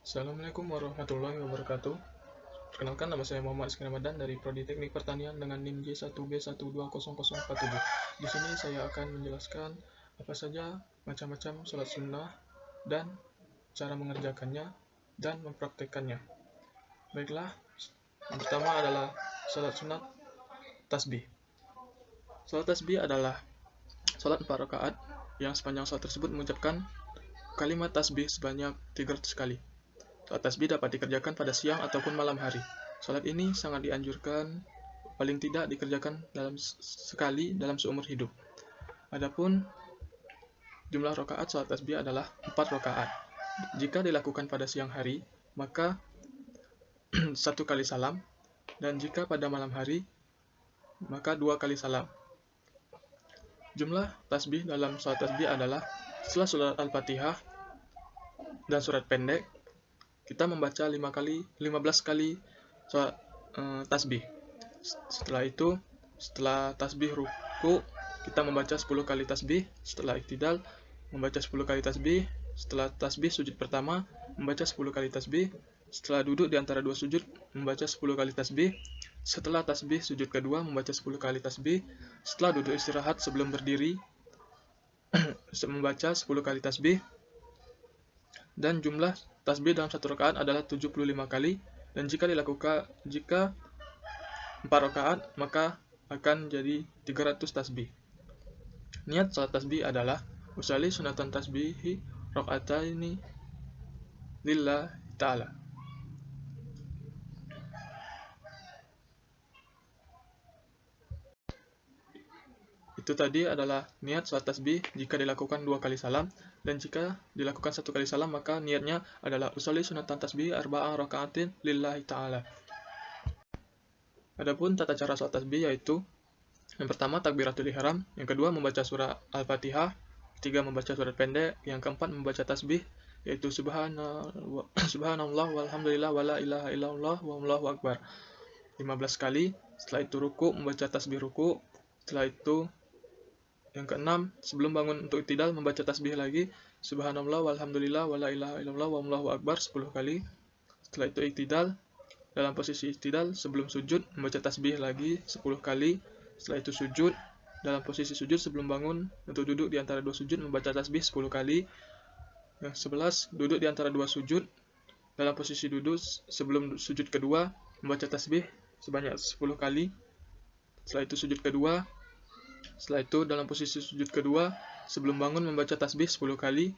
Assalamualaikum warahmatullahi wabarakatuh. Perkenalkan, nama saya Muhammad Rizky Ramadan dari Prodi Teknik Pertanian dengan NIM J1B120047. Di sini saya akan menjelaskan apa saja macam-macam sholat sunnah dan cara mengerjakannya dan mempraktekannya. Baiklah, yang pertama adalah sholat sunat tasbih. Sholat tasbih adalah sholat 4 rakaat yang sepanjang sholat tersebut mengucapkan kalimat tasbih sebanyak 300 kali. Sholat tasbih dapat dikerjakan pada siang ataupun malam hari. Sholat ini sangat dianjurkan, paling tidak dikerjakan sekali dalam seumur hidup. Adapun jumlah rakaat sholat tasbih adalah 4 rakaat. Jika dilakukan pada siang hari, maka 1 kali salam, dan jika pada malam hari, maka 2 kali salam. Jumlah tasbih dalam sholat tasbih adalah setelah surat Al-Fatihah dan surat pendek, kita membaca 15 kali tasbih. Setelah itu, setelah tasbih ruku, kita membaca 10 kali tasbih. Setelah iktidal, membaca 10 kali tasbih. Setelah tasbih sujud pertama, membaca 10 kali tasbih. Setelah duduk di antara 2 sujud, membaca 10 kali tasbih. Setelah tasbih sujud kedua, membaca 10 kali tasbih. Setelah duduk istirahat sebelum berdiri, membaca 10 kali tasbih. Dan jumlah tasbih dalam 1 rakaat adalah 75 kali, dan jika 4 rakaat maka akan jadi 300 tasbih. Niat salat tasbih adalah usalli sunatan tasbihi rakaataini lillahi ta'ala. Itu tadi adalah niat salat tasbih jika dilakukan 2 kali salam, dan jika dilakukan 1 kali salam maka niatnya adalah usolli sunatan tasbih arba'a raka'atin lillahi ta'ala. Adapun tata cara salat tasbih yaitu yang pertama takbiratul ihram, yang kedua membaca surah Al-Fatihah, ketiga membaca surat pendek, yang keempat membaca tasbih yaitu subhanallah walhamdulillah wala ilaha illallah wallahu akbar 15 kali. Setelah itu ruku, membaca tasbih ruku. Setelah itu yang keenam, sebelum bangun untuk iktidal membaca tasbih lagi, subhanallah walhamdulillah wala ilaha illallah wallahu akbar 10 kali. Setelah itu iktidal, dalam posisi iktidal sebelum sujud membaca tasbih lagi 10 kali. Setelah itu sujud, dalam posisi sujud sebelum bangun untuk duduk di antara 2 sujud membaca tasbih 10 kali. Yang 11, duduk di antara 2 sujud, dalam posisi duduk sebelum sujud kedua membaca tasbih sebanyak 10 kali. Setelah itu sujud kedua. Setelah itu dalam posisi sujud kedua sebelum bangun membaca tasbih 10 kali.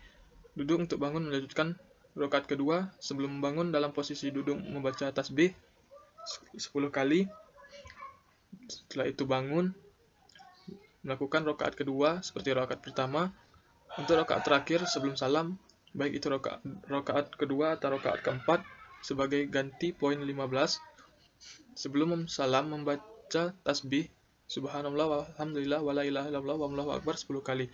Duduk untuk bangun melanjutkan rakaat kedua. Sebelum bangun dalam posisi duduk membaca tasbih 10 kali. Setelah itu bangun melakukan rakaat kedua seperti rakaat pertama. Untuk rakaat terakhir sebelum salam, baik itu rakaat kedua atau rakaat keempat, sebagai ganti poin 15, sebelum salam membaca tasbih subhanallah walhamdulillah wala ilaha illallah wallahu akbar 10 kali,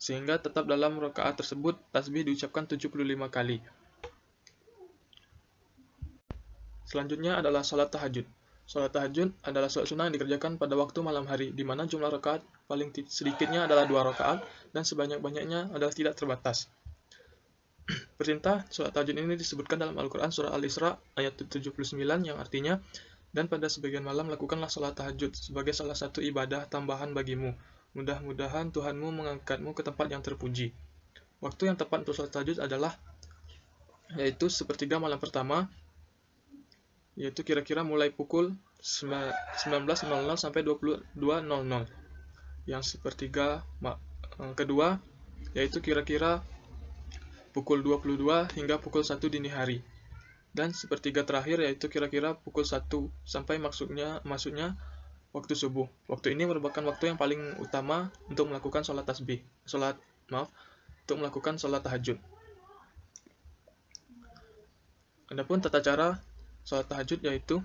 sehingga tetap dalam rakaat tersebut tasbih diucapkan 75 kali. Selanjutnya adalah salat tahajud. Salat tahajud adalah salat sunnah yang dikerjakan pada waktu malam hari, di mana jumlah rakaat paling sedikitnya adalah 2 rakaat dan sebanyak-banyaknya adalah tidak terbatas. Perintah salat tahajud ini disebutkan dalam Al-Quran surah Al-Isra ayat 79 yang artinya, dan pada sebagian malam lakukanlah salat tahajud sebagai salah satu ibadah tambahan bagimu. Mudah-mudahan Tuhanmu mengangkatmu ke tempat yang terpuji. Waktu yang tepat untuk salat tahajud adalah yaitu sepertiga malam pertama, yaitu kira-kira mulai pukul 19.00 sampai 22.00. Yang sepertiga kedua yaitu kira-kira pukul 22 hingga pukul 1 dini hari. Dan sepertiga terakhir yaitu kira-kira pukul 1 sampai maksudnya waktu subuh. Waktu ini merupakan waktu yang paling utama untuk melakukan untuk melakukan sholat tahajud. Adapun tata cara sholat tahajud yaitu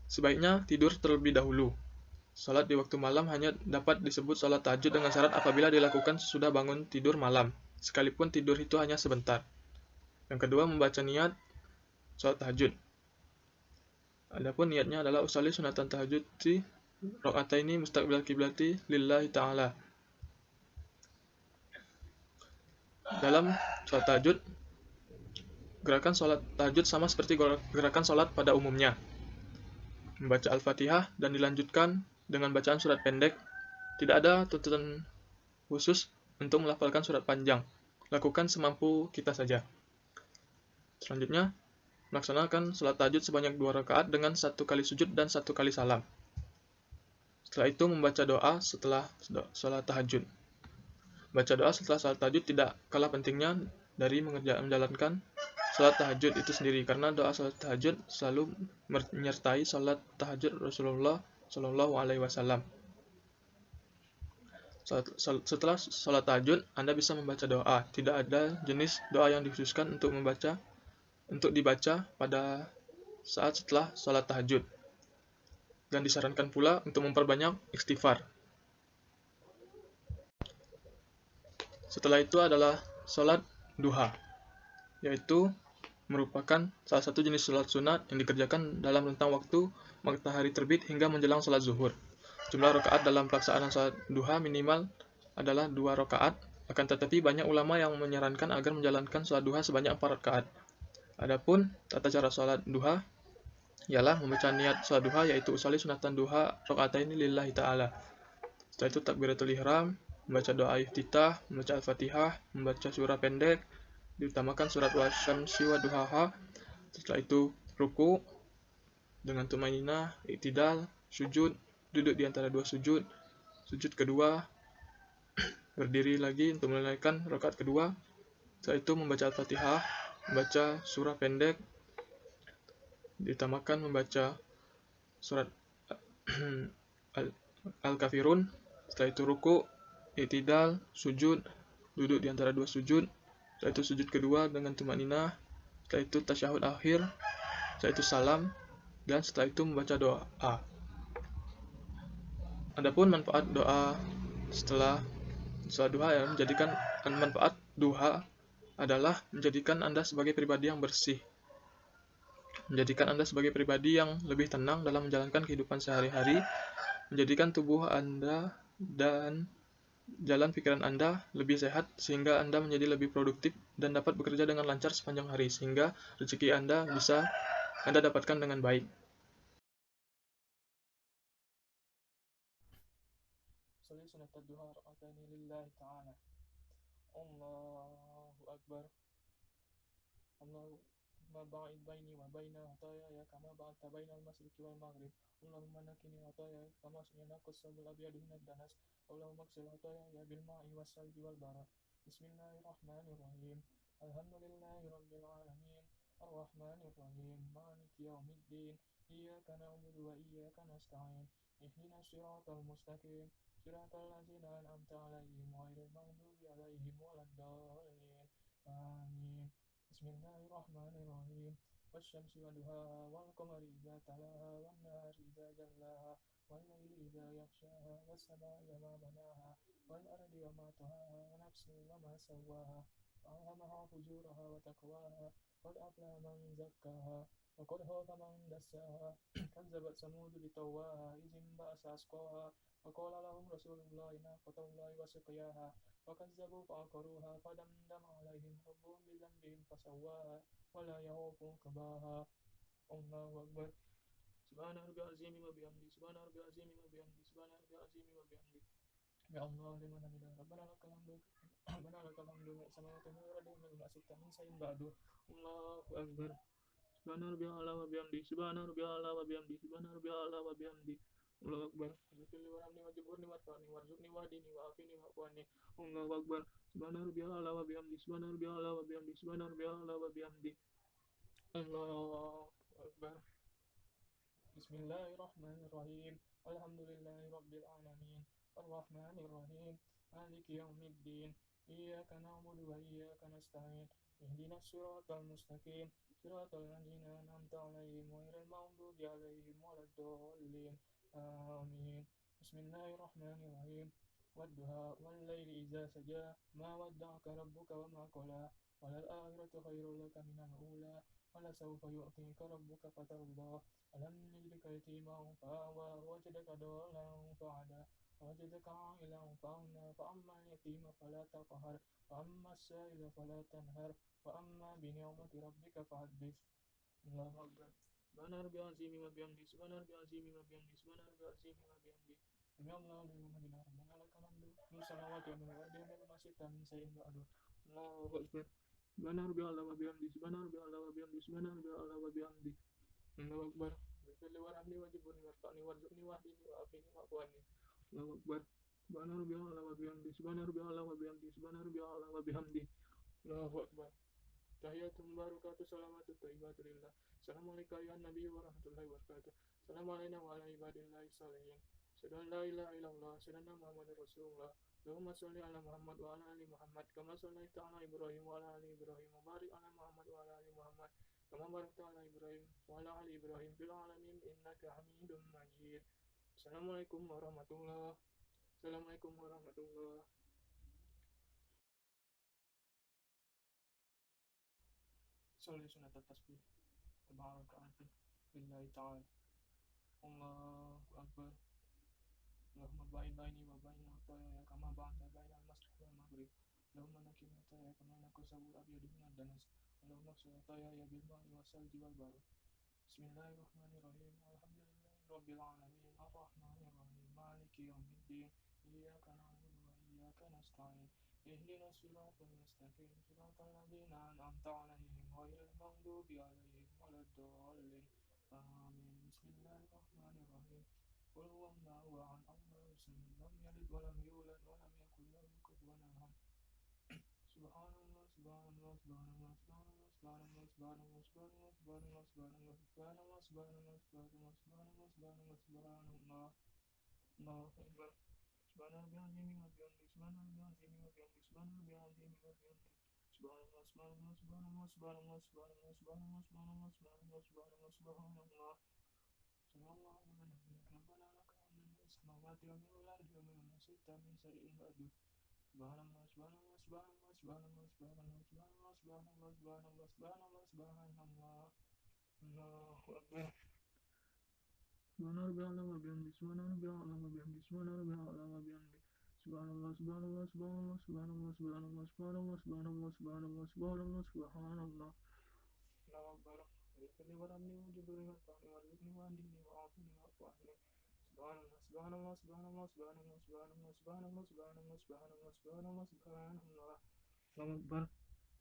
sebaiknya tidur terlebih dahulu. Sholat di waktu malam hanya dapat disebut sholat tahajud dengan syarat apabila dilakukan sesudah bangun tidur malam, sekalipun tidur itu hanya sebentar. Yang kedua, membaca niat sholat tahajud. Adapun niatnya adalah usolli sunatan tahajud di rakaataini mustaqbil kiblati lillahi ta'ala. Dalam sholat tahajud Gerakan sholat tahajud sama seperti gerakan sholat pada umumnya. Membaca Al-Fatihah dan dilanjutkan dengan bacaan surat pendek. Tidak ada tuntutan khusus untuk melafalkan surat panjang. Lakukan semampu kita saja. Selanjutnya, melaksanakan sholat tahajud sebanyak 2 rakaat dengan 1 kali sujud dan 1 kali salam. Setelah itu membaca doa setelah sholat tahajud. Baca doa setelah sholat tahajud tidak kalah pentingnya dari menjalankan sholat tahajud itu sendiri, karena doa sholat tahajud selalu menyertai sholat tahajud Rasulullah Shallallahu Alaihi Wasallam. Setelah sholat tahajud, Anda bisa membaca doa. Tidak ada jenis doa yang dikhususkan untuk dibaca pada saat setelah sholat tahajud. Dan disarankan pula untuk memperbanyak istighfar. Setelah itu adalah sholat duha, yaitu merupakan salah satu jenis sholat sunat yang dikerjakan dalam rentang waktu matahari terbit hingga menjelang sholat zuhur. Jumlah rakaat dalam pelaksanaan sholat duha minimal adalah 2 rakaat, akan tetapi banyak ulama yang menyarankan agar menjalankan sholat duha sebanyak 4 rakaat. Adapun tata cara sholat duha ialah membaca niat sholat duha, yaitu usolli sunatan duha rakaatain lillahi ta'ala. Setelah itu takbiratul ihram, membaca doa iftitah, membaca Al-Fatihah, membaca surah pendek, diutamakan surat wasyamsi wa duhaha. Setelah itu ruku dengan tumaninah, i'tidal, sujud, duduk di antara 2 sujud, sujud kedua, berdiri lagi untuk menunaikan rakaat kedua. Setelah itu membaca Al-Fatihah, membaca surah pendek, diutamakan membaca surat Al-Kafirun. Setelah itu ruku, i'tidal, sujud, duduk di antara 2 sujud. Setelah itu sujud kedua dengan tumaninah. Setelah itu tasyahud akhir. Setelah itu salam. Dan setelah itu membaca doa. Adapun manfaat doa setelah sholat duha manfaat duha adalah menjadikan Anda sebagai pribadi yang bersih, menjadikan Anda sebagai pribadi yang lebih tenang dalam menjalankan kehidupan sehari-hari, menjadikan tubuh Anda dan jalan pikiran Anda lebih sehat, sehingga Anda menjadi lebih produktif dan dapat bekerja dengan lancar sepanjang hari, sehingga rezeki Anda bisa Anda dapatkan dengan baik. Sholli sunnatat duha raka'ataini lillahi ta'ala. Allahu Akbar. Allahumma ba'id baini wa baina khataaya kama ba'adta bainal masyriqi wal maghrib. Allahumma naqqini khataaya kama yunqqa as-sabul abyadu minad danas. Allahumma ighsil khataaya bil ma'i was salji wal barad. Bismillahirrahmanirrahim. Alhamdulillahi rabbil alamin. Arrahmanir rahim. Maliki yaumiddin. Iyyaka na'budu wa iyyaka nasta'in. Ihdinas siratal mustaqim. Siratal ladzina an'amta 'alaihim ghairil maghdubi 'alaihim waladdallin. Amin. Bismillahirrahmanirrahim. Wasyamsi wa duhaha wal qamari idza talaha wan nahari idza jallaha wal laili idza yaghshaha was samai wa ma banaha wal ardi wa ma tahaha wa nafsin wa ma sawwaha alhamaha fujuraha wa taqwaha qad aflaha man zakkaha wa qad khaba man dassaha kazzabat samud bi tawwaha idzin ba'asa asqaha wa qala lahum rasulullahi naqatallahi wa suqiyaha وكذبوا فعقروها فدمدم عليهم ربهم بذنبهم فسواها ولا يخاف عقباها. الله أكبر. سبحان ربي العظيم وبحمده. سبحان ربي العظيم وبحمده. سبحان ربي العظيم وبحمده. يا الله لمن حمده. ربنا لك الحمد. ربنا لك الحمد من السماوات والأرض ومن أسفل من شيء بعد. الله أكبر. سبحان ربي الأعلى وبحمده. سبحان ربي الأعلى وبحمده. سبحان ربي الأعلى وبحمده. Allahu Akbar. Bismillahirrahmanirrahim. Wa jibburni warfa'ni warzuqni wahdini wa'afini wa'afwani. Allahu Akbar. Subhana rabbiyal a'la wa bihamdi. Subhana rabbiyal a'la wa bihamdi. Subhana rabbiyal a'la wa bihamdi. Allahu Akbar. Bismillahirrahmanirrahim. Alhamdulillahi rabbil alamin. Arrahmanir rahim. Maliki yaumiddin. Iyyaka na'budu wa iyyaka nasta'in. Ihdinas siratal mustaqim. Siratal ladzina an'amta 'alaihim ghairil maghdubi 'alaihim waladdallin. آمين. بسم الله الرحمن الرحيم. والضحى والليل إذا سجى ما ودعك ربك وما قلى وللآخرة خير لك من الأولى ولسوف يعطيك ربك فترضى ألم يجدك يتيما فآوى ووجدك ضالا فهدى ووجدك عائلا فأغنى فأما اليتيم فلا تقهر وأما السائل فلا تنهر وأما بنعمة ربك فحدث. الله أكبر. سبحان ربي العظيم وبحمده سبحان ربي العظيم وبحمده سبحان ربي العظيم وبحمده سمع الله لمن حمده ربنا لك الحمد من السماوات ومن الأرض ومن ما شئت من شيء بعد. الله أكبر. سبحان ربي الله وبحمده سبحان ربي الله وبحمده سبحان ربي الله وبحمده. الله أكبر. بسم ورحمني وجبرني وارفعني وارزقني واهدني وعافني وعفواني. الله أكبر. سبحان ربي الله وبحمده سبحان ربي الله وبحمده سبحان ربي الله وبحمده. الله أكبر. Tahiyatul mubarakatuh salamatu thayyibatu lillah. Assalamualaikum ya Nabi warahmatullahi wabarakatuh. Assalamualaikum wa ala ibadillahi salihin. Asyhadu la ilaha illallah, asyhadu Muhammadar Rasulullah. Allahumma sholli ala Muhammad wa ala ali Muhammad kama shallaita ala Ibrahim wa ala ali Ibrahim wa barik ala Muhammad wa ala ali Muhammad kama barakta ala Ibrahim wa ala ali Ibrahim fil alamin innaka Hamidum Majid. Assalamualaikum warahmatullahi. Assalamualaikum warahmatullahi. Salli sunat at-tasbih. Tabarakati lillahi ta'ala. Allahu Akbar. Allahumma ba'id baini wa baina khataaya kama ba'adta baina al-masjid wal maghrib. Allahumma nakil khataaya kama nakasabul abyadu min ad-danas. Allahumma ghfir khataaya bil ma'i was salji wal barad. Bismillahirrahmanirrahim. Alhamdulillahi rabbil alamin. Arrahmanir rahim. Maliki yaumiddin. Iyyaka na'budu wa iyyaka nasta'in. Ihdinas siratal mustaqim. Siratal ladzina an'amta 'alaihim ghairil maghdubi 'alaihim waladdallin. Amin. Bismillahirrahmanirrahim. Qul huwallahu ahad. Allahu samad. Lam yalid wa lam yulad wa lam yakul lahu kufuwan ahad. Subhanallah, subhanallah, subhanallah, subhanallah, subhanallah, subhanallah, subhanallah, subhanallah, subhanallah, subhanallah, subhanallah, subhanallah, subhanallah, subhanallah, subhanallah. Allahu Akbar. Subhanallah azim wa bihamdi, subhanallah azim wa bihamdi, subhanallah azim wa bihamdi. Subhanallah, subhanallah, subhanallah, subhanallah, subhanallah, subhanallah, subhanallah, subhanallah, subhanallah, subhanallah. Subhanallah wa bihamdihi. Rabbana lakal hamdu fis samawati wa fil ardi wa ma shi'ta min shay'in ba'du. Subhanallah, subhanallah, subhanallah, subhanallah, subhanallah, subhanallah, subhanallah, subhanallah, subhanallah, subhanallah. Allahu Akbar. Subhanallah wa bihamdi, subhanallah wa bihamdi, subhanallah wa bihamdi. Subhanallah, subhanallah, subhanallah, subhanallah, subhanallah, subhanallah, subhanallah, subhanallah, subhanallah, subhanallah. Allahu Akbar. Bikali warahmani wa jibril wa ta'ala wa rizqni wa andini wa afini wa afwani. Subhanallah, subhanallah, subhanallah, subhanallah, subhanallah, subhanallah, subhanallah, subhanallah, subhanallah, subhanallah. Allahu Akbar.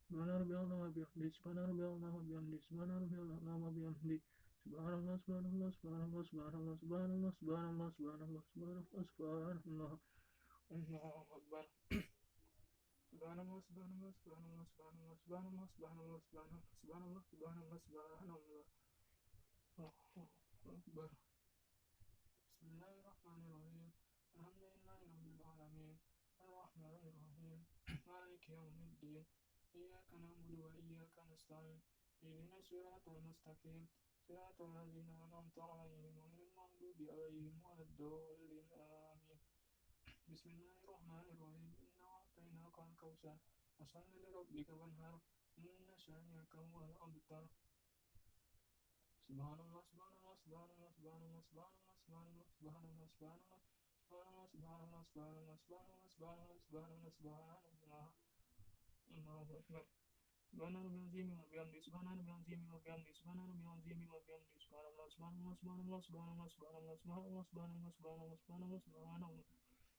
Subhanallah wa bihamdi, subhanallah wa bihamdi, subhanallah wa bihamdi. Subhanallah, subhanallah, subhanallah, subhanallah, subhanallah, subhanallah, subhanallah, subhanallah, subhanallah. Allahu Akbar. Subhanallah, subhanallah, subhanallah, subhanallah, subhanallah, subhanallah, subhanallah, subhanallah, subhanallah, subhanallah. Allahu Akbar. Bismillahirrahmanirrahim. Alhamdulillahi rabbil alamin. Arrahmanir rahim. Maliki yaumiddin. Iyyaka na'budu wa iyyaka nasta'in. Ihdinas siratal mustaqim. Siratal ladzina an'amta 'alaihim ghairil maghdubi 'alaihim waladdallin. Amin. Bismillahirrahmanirrahim. Inna a'tainaka al-kautsar. Fasholli li rabbika wanhar. Inna shani'aka huwal abtar. Subhanallah, subhanallah, subhanallah, subhanallah, subhanallah, subhanallah, subhanallah, subhanallah, subhanallah, subhanallah, subhanallah, subhanallah, subhanallah, subhanallah, subhanallah. Allahu Akbar. Subhanallah azim wa bihamdi, subhanallah azim wa bihamdi, subhanallah azim wa bihamdi, subhanallah, subhanallah, subhanallah, subhanallah, subhanallah, subhanallah, subhanallah, subhanallah, subhanallah, subhanallah.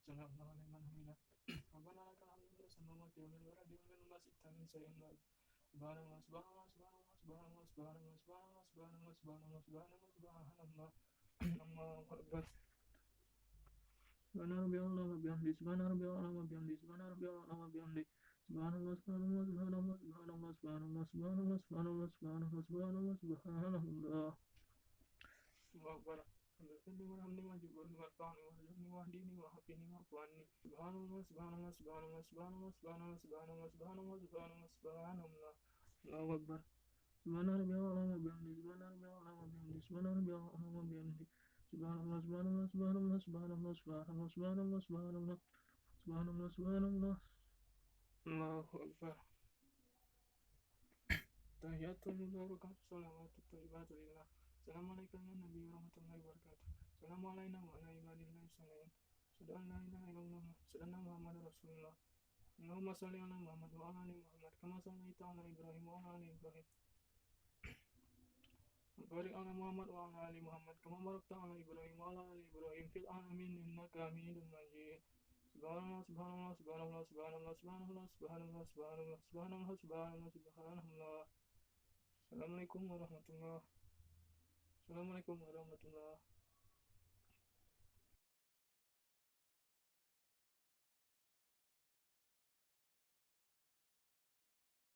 Sallallahu alaihi wa sallam. Rabbana lakal hamdu fis samawati wa fil ardi wa min ma shi'ta min shay'in ba'd. Subhanallah, subhanallah, subhanallah, subhanallah, subhanallah, subhanallah, subhanallah, subhanallah, subhanallah, subhanallah. Allahu Akbar. Subhanallah wa bihamdi, subhanallah wa bihamdi, subhanallah wa bihamdi. Subhanallah, subhanallah, subhanallah, subhanallah, subhanallah, subhanallah, subhanallah, subhanallah, subhanallah, subhanallah. Allahu Akbar. Subhanallah, subhanallah, subhanallah, subhanallah, subhanallah, subhanallah, subhanallah, subhanallah, subhanallah, subhanallah, subhanallah. Allahu Akbar. Subhanallah wa bihamdi, subhanallah wa bihamdi, subhanallah wa bihamdi. Subhanallah, subhanallah, subhanallah, subhanallah, subhanallah, subhanallah, subhanallah, subhanallah, subhanallah. Allahu Akbar. Tahiyatul barakatuh salawatut thayyibatu lillah. Assalamualaikum ya Nabi warahmatullahi wabarakatuh. Assalamualaikum wa ala ibadillah salihin. Sudah la ilaha illallah. Sudah Muhammad Rasulullah. Allahumma salli ala Muhammad wa ala ali Muhammad kama sallaita ala Ibrahim wa ala ali Ibrahim. Barik ala Muhammad wa ala ali Muhammad kama barakta ala Ibrahim wa ala ali Ibrahim fil alamin innaka Hamidum Majid. Subhanallah subhanallah subhanallah subhanallah subhanallah subhanallah subhanallah subhanallah subhanallah subhanallah. Assalamualaikum warahmatullah. Assalamualaikum warahmatullah.